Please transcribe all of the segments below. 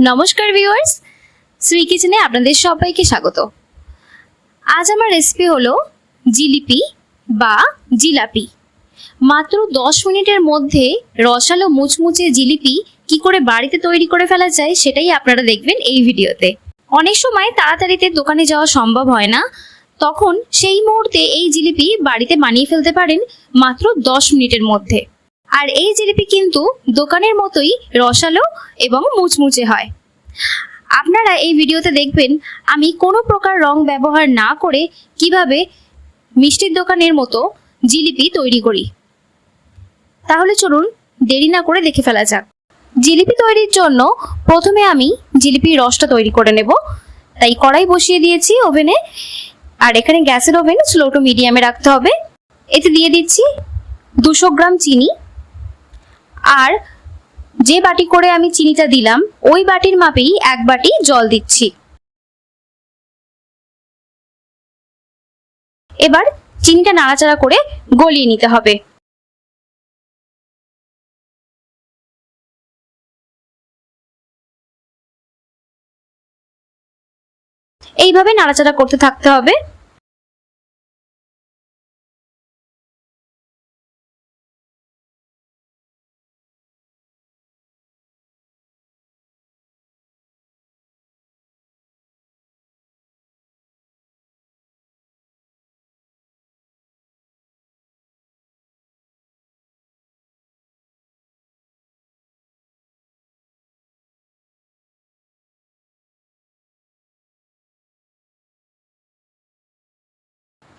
নমস্কার ভিউয়ার্স, শ্রী কিচেনে আপনাদের সবাইকে স্বাগত। আজ আমার রেসিপি হলো জিলিপি বা জিলাপি। মাত্র 10 মিনিটের মধ্যে রসালো মুচমুচে জিলিপি কি করে বাড়িতে তৈরি করে ফেলা যায় সেটাই আপনারা দেখবেন এই ভিডিওতে। অনেক সময় তাড়াতাড়িতে দোকানে যাওয়া সম্ভব হয় না, তখন সেই মুহূর্তে এই জিলিপি বাড়িতে বানিয়ে ফেলতে পারেন মাত্র 10 মিনিটের মধ্যে। আর এই জিলিপি কিন্তু দোকানের মতোই রসালো এবং মুচমুচে হয়। আপনারা এই ভিডিওতে দেখবেন আমি কোনো প্রকার রং ব্যবহার না করে কিভাবে মিষ্টির দোকানের মতো জিলিপি তৈরি করি। তাহলে চলুন দেরি না করে দেখে ফেলা যাক। জিলিপি তৈরির জন্য প্রথমে আমি জিলিপির রসটা তৈরি করে নেব। তাই কড়াই বসিয়ে দিয়েছি ওভেনে, আর এখানে গ্যাসের ওভেন স্লো টু মিডিয়ামে রাখতে হবে। এতে দিয়ে দিচ্ছি 200 গ্রাম চিনি, আর যে বাটি করে আমি চিনিটা দিলাম ওই বাটির মাপেই 1 বাটি জল দিচ্ছি। এবার চিনিটা নাড়াচাড়া করে গলিয়ে নিতে হবে। এইভাবে নাড়াচাড়া করতে থাকতে হবে।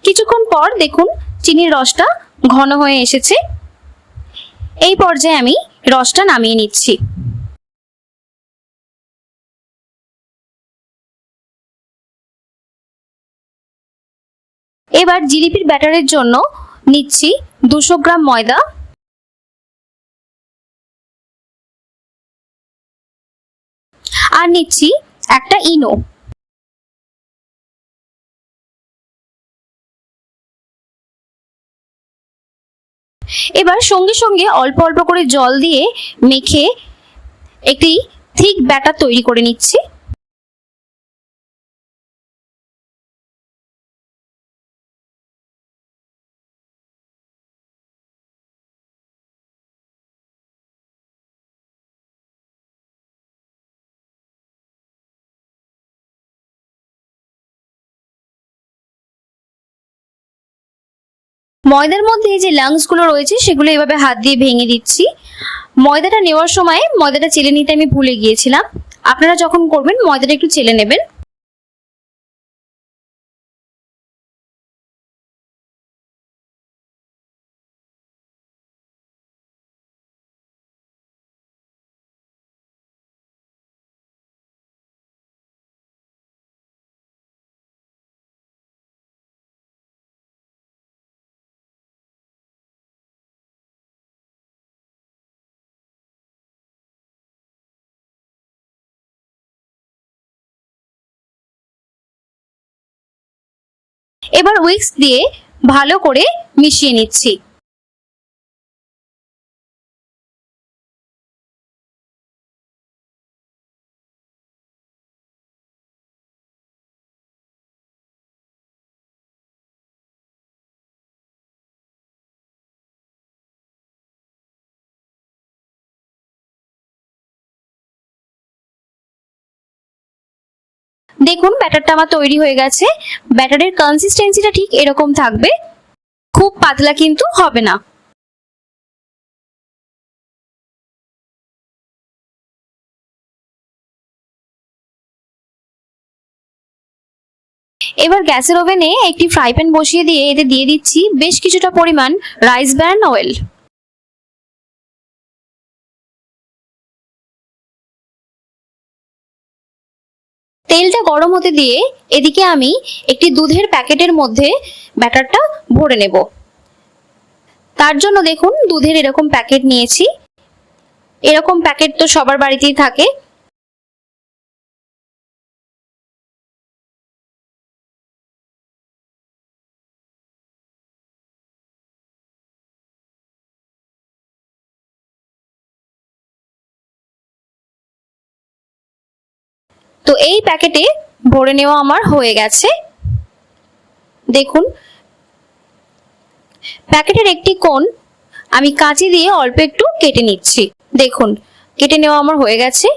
কিছুক্ষণ পর দেখুন চিনির রসটা ঘন হয়ে এসেছে। এই পর্যায়ে আমি রসটা নামিয়ে নিচ্ছি। এবার জিলিপির ব্যাটারের জন্য নিচ্ছি 200 গ্রাম ময়দা, আর নিচ্ছি একটা ইনো। এবার সঙ্গে সঙ্গে অল্প অল্প করে জল দিয়ে মেখে একটি থিক ব্যাটার তৈরি করে নিচ্ছি। ময়দার মধ্যে যে লাংস গুলো রয়েছে সেগুলো এভাবে হাত দিয়ে ভেঙে দিচ্ছি। ময়দাটা নেওয়ার সময় ময়দাটা চেলে নিতে আমি ভুলে গিয়েছিলাম। আপনারা যখন করবেন ময়দাটা একটু চেলে নেবেন। এবার উইক্স দিয়ে ভালো করে মিশিয়ে নিচ্ছি। দেখুন ব্যাটারটা আমার তৈরি হয়ে গেছে। ব্যাটারের কনসিস্টেন্সিটা ঠিক এরকম থাকবে, খুব পাতলা কিন্তু হবে না। এবার গ্যাসের ওভেনে একটি ফ্রাই প্যান বসিয়ে দিয়ে এতে দিয়ে দিচ্ছি বেশ কিছুটা পরিমাণ রাইস ব্র্যান অয়েল। তেলটা গরম হতে দিয়ে এদিকে আমি একটি দুধের প্যাকেটের মধ্যে ব্যাটারটা ভরে নেব। তার জন্য দেখুন দুধের এরকম প্যাকেট নিয়েছি। এরকম প্যাকেট তো সবার বাড়িতেই থাকে। তো এই প্যাকেটে ভরে নেওয়া আমার হয়ে গেছে। দেখুন প্যাকেটের একটি কোণ আমি কাঁচি দিয়ে অল্প একটু কেটে নিচ্ছি। দেখুন কেটে নেওয়া আমার হয়ে গেছে।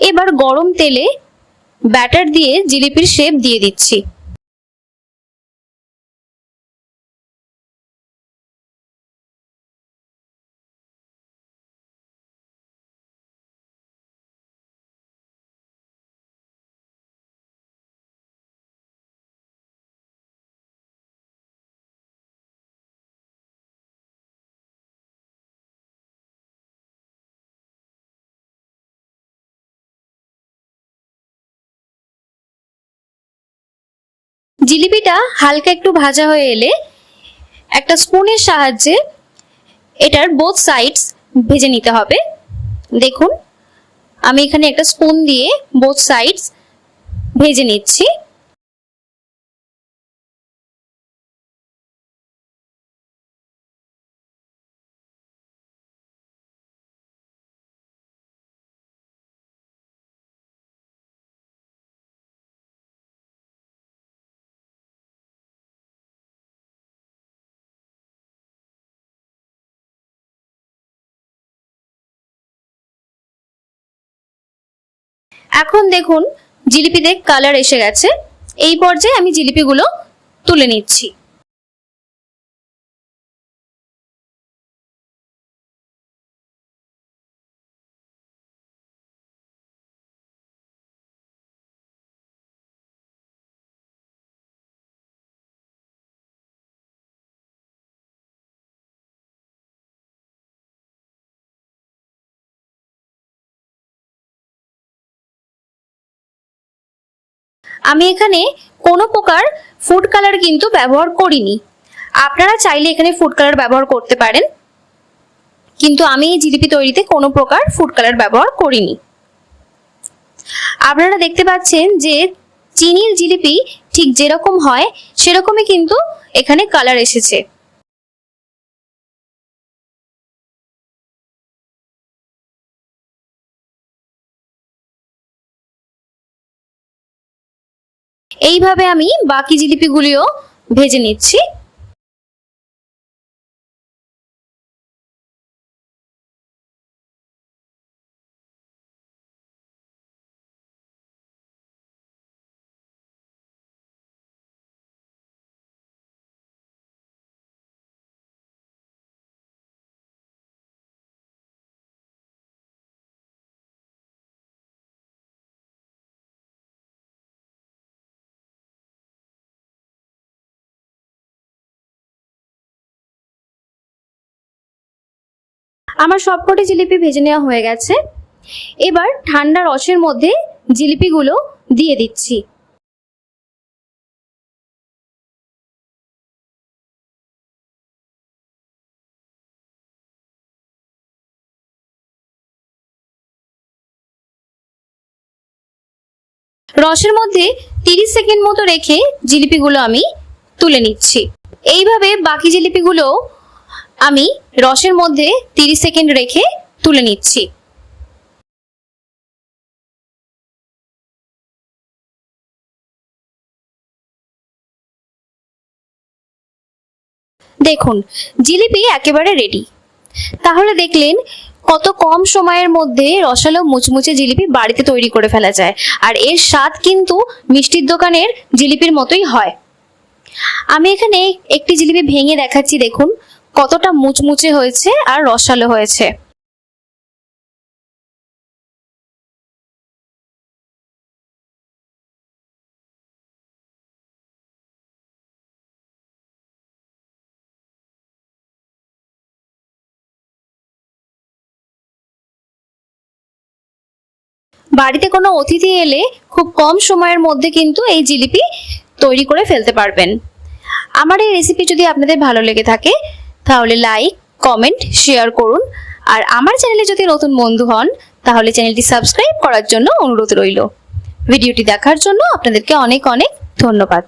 এবার গরম তেলে ব্যাটার দিয়ে জিলিপির শেপ দিয়ে দিচ্ছি। জিলিপিটা হালকা একটু ভাজা হয়ে এলে একটা স্পুনের সাহায্যে এটার বোথ সাইডস ভেজে নিতে হবে। দেখুন আমি এখানে একটা স্পুন দিয়ে বোথ সাইডস ভেজে নিচ্ছি। এখন দেখুন জিলিপিতে কালার এসে গেছে। এই পর্যায়ে আমি জিলিপিগুলো তুলে নিচ্ছি। আমি এখানে কোনো প্রকার ফুড কালার কিন্তু ব্যবহার করিনি। আপনারা চাইলে এখানে ফুড কালার ব্যবহার করতে পারেন, কিন্তু আমি এই জিলিপি তৈরিতে কোনো প্রকার ফুড কালার ব্যবহার করিনি। আপনারা দেখতে পাচ্ছেন যে চিনির জিলিপি ঠিক যেরকম হয় সেরকমই কিন্তু এখানে কালার এসেছে। এইভাবে আমি বাকি জিলিপিগুলিও ভেজে নিচ্ছি। আমার সবকটি জিলিপি ভেজে নেওয়া হয়ে গেছে। এবার ঠান্ডা রসের মধ্যে জিলিপিগুলো দিয়ে দিচ্ছি। রসের মধ্যে 30 সেকেন্ড মতো রেখে জিলিপিগুলো আমি তুলে নিচ্ছি। এইভাবে বাকি জিলিপিগুলো আমি রসের মধ্যে 30 সেকেন্ড রেখে তুলে নিচ্ছি। দেখুন জিলিপি একেবারে রেডি। তাহলে দেখলেন কত কম সময়ের মধ্যে রসালো মুচমুচে জিলিপি বাড়িতে তৈরি করে ফেলা যায়, আর এর স্বাদ কিন্তু মিষ্টির দোকানের জিলিপির মতোই হয়। আমি এখানে একটি জিলিপি ভেঙে দেখাচ্ছি, দেখুন কতটা মুচমুচে হয়েছে আর রসালো হয়েছে। বাড়িতে কোনো অতিথি এলে খুব কম সময়ের মধ্যে কিন্তু এই জিলিপি তৈরি করে ফেলতে পারবেন। আমার এই রেসিপি যদি আপনাদের ভালো লেগে থাকে তাহলে লাইক, কমেন্ট, শেয়ার করুন। আর আমার চ্যানেলে যদি নতুন বন্ধু হন তাহলে চ্যানেলটি সাবস্ক্রাইব করার জন্য অনুরোধ রইল। ভিডিওটি দেখার জন্য আপনাদেরকে অনেক অনেক ধন্যবাদ।